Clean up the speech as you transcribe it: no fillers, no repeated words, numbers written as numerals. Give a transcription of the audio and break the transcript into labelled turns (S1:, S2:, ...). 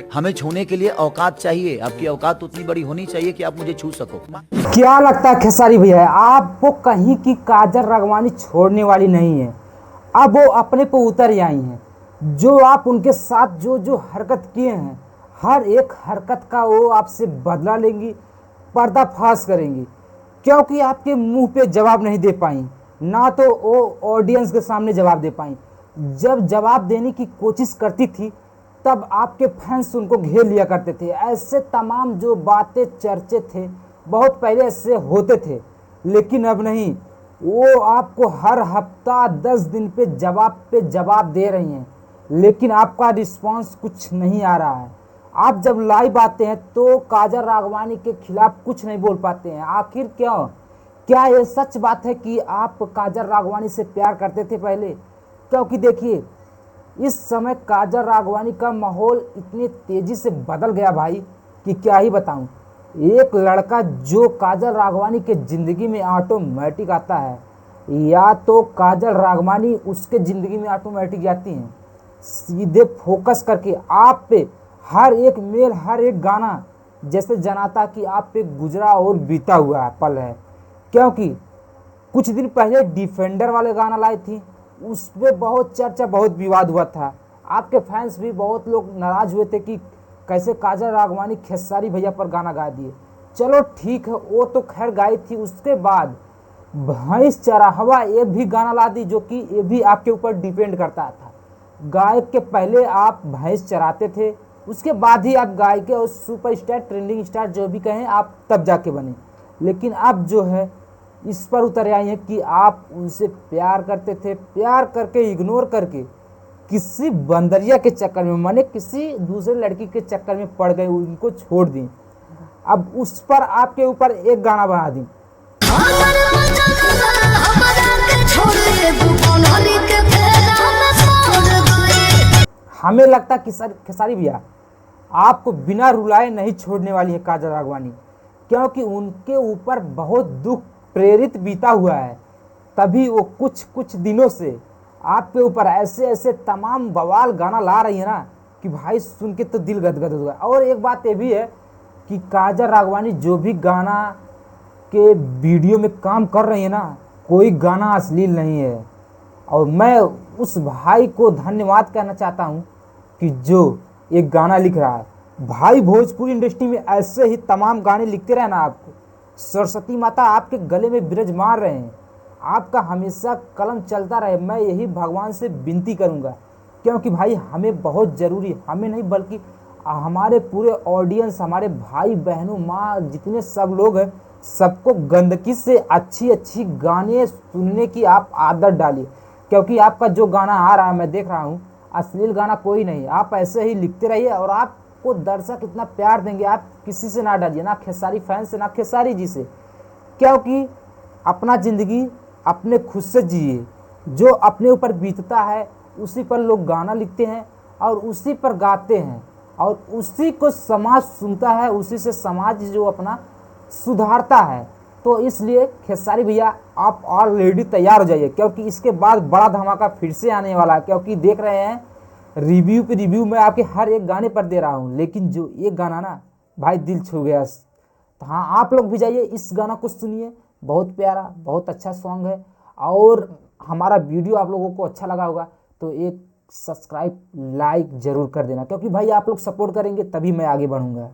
S1: हमें छूने के लिए औकात चाहिए। आपकी औकात उतनी बड़ी होनी चाहिए कि आप मुझे छू सको।
S2: क्या लगता है खेसारी भैया, आपको कहीं की काजल राघवानी छोड़ने वाली नहीं है। अब वो अपने पे उतर ही आई हैं। जो आप उनके साथ जो जो हरकत किए हैं, हर एक हरकत का वो आपसे बदला लेंगी, पर्दाफाश करेंगी। क्योंकि आपके मुंह पे जवाब नहीं दे पाई, ना तो वो ऑडियंस के सामने जवाब दे पाई। जब जवाब देने की कोशिश करती थी तब आपके फैंस उनको घेर लिया करते थे। ऐसे तमाम जो बातें चर्चे थे बहुत पहले ऐसे होते थे, लेकिन अब नहीं। वो आपको हर हफ्ता 10 दिन पे जवाब दे रही हैं, लेकिन आपका रिस्पांस कुछ नहीं आ रहा है। आप जब लाइव आते हैं तो काजल राघवानी के खिलाफ कुछ नहीं बोल पाते हैं। आखिर क्यों? क्या ये सच बात है कि आप काजल राघवानी से प्यार करते थे पहले? क्योंकि देखिए, इस समय काजल राघवानी का माहौल इतनी तेजी से बदल गया भाई कि क्या ही बताऊं। एक लड़का जो काजल राघवानी के जिंदगी में ऑटोमेटिक आता है, या तो काजल राघवानी उसके जिंदगी में ऑटोमेटिक आती हैं, सीधे फोकस करके आप पे हर एक मेल, हर एक गाना जैसे जनाता कि आप पे गुजरा और बीता हुआ पल है। क्योंकि कुछ दिन पहले डिफेंडर वाले गाना लाई थी, उस पे बहुत चर्चा, बहुत विवाद हुआ था। आपके फैंस भी बहुत लोग नाराज हुए थे कि कैसे काजल राघवानी खेसारी भैया पर गाना गा दिए। चलो ठीक है, वो तो खैर गाई थी। उसके बाद भैंस चराहवा ये भी गाना ला दी, जो कि ये भी आपके ऊपर डिपेंड करता था। गायक के पहले आप भैंस चराते थे, उसके बाद ही आप गायक और सुपरस्टार, ट्रेंडिंग स्टार जो भी कहें आप, तब जाके बने। लेकिन अब जो है इस पर उतर आई है कि आप उनसे प्यार करते थे, प्यार करके इग्नोर करके किसी बंदरिया के चक्कर में, माने किसी दूसरे लड़की के चक्कर में पड़ गए, उनको छोड़ दी। अब उस पर आपके ऊपर एक गाना बना दी। हमें लगता कि खेसारी भैया आपको बिना रुलाए नहीं छोड़ने वाली है काजल राघवानी, क्योंकि उनके ऊपर बहुत दुख प्रेरित बीता हुआ है। तभी वो कुछ कुछ दिनों से आपके ऊपर ऐसे ऐसे तमाम बवाल गाना ला रही है ना कि भाई सुन के तो दिल गदगद हो गया। और एक बात ये भी है कि काजल राघवानी जो भी गाना के वीडियो में काम कर रही है ना, कोई गाना अश्लील नहीं है। और मैं उस भाई को धन्यवाद कहना चाहता हूँ कि जो एक गाना लिख रहा है। भाई भोजपुरी इंडस्ट्री में ऐसे ही तमाम गाने लिखते रहना। आपको सरस्वती माता आपके गले में विराजमान रहे हैं, आपका हमेशा कलम चलता रहे। मैं यही भगवान से विनती करूंगा, क्योंकि भाई हमें बहुत ज़रूरी, हमें नहीं बल्कि हमारे पूरे ऑडियंस, हमारे भाई बहनों, माँ, जितने सब लोग हैं, सबको गंदगी से अच्छी अच्छी गाने सुनने की आप आदत डालिए। क्योंकि आपका जो गाना आ रहा है मैं देख रहा हूँ, अश्लील गाना कोई नहीं। आप ऐसे ही लिखते रहिए और आपको दर्शक इतना प्यार देंगे। आप किसी से ना डरिए, ना खेसारी फैन से, ना खेसारी जी से। क्योंकि अपना ज़िंदगी अपने खुद से जिए। जो अपने ऊपर बीतता है उसी पर लोग गाना लिखते हैं और उसी पर गाते हैं, और उसी को समाज सुनता है, उसी से समाज जो अपना सुधारता है। तो इसलिए खेसारी भैया आप ऑलरेडी तैयार हो जाइए, क्योंकि इसके बाद बड़ा धमाका फिर से आने वाला है। क्योंकि देख रहे हैं रिव्यू पे रिव्यू मैं आपके हर एक गाने पर दे रहा हूँ, लेकिन जो एक गाना ना भाई दिल छू गया। तो हाँ, आप लोग भी जाइए, इस गाना को सुनिए, बहुत प्यारा, बहुत अच्छा सॉन्ग है। और हमारा वीडियो आप लोगों को अच्छा लगा होगा तो एक सब्सक्राइब, लाइक जरूर कर देना, क्योंकि भाई आप लोग सपोर्ट करेंगे तभी मैं आगे बढ़ूंगा।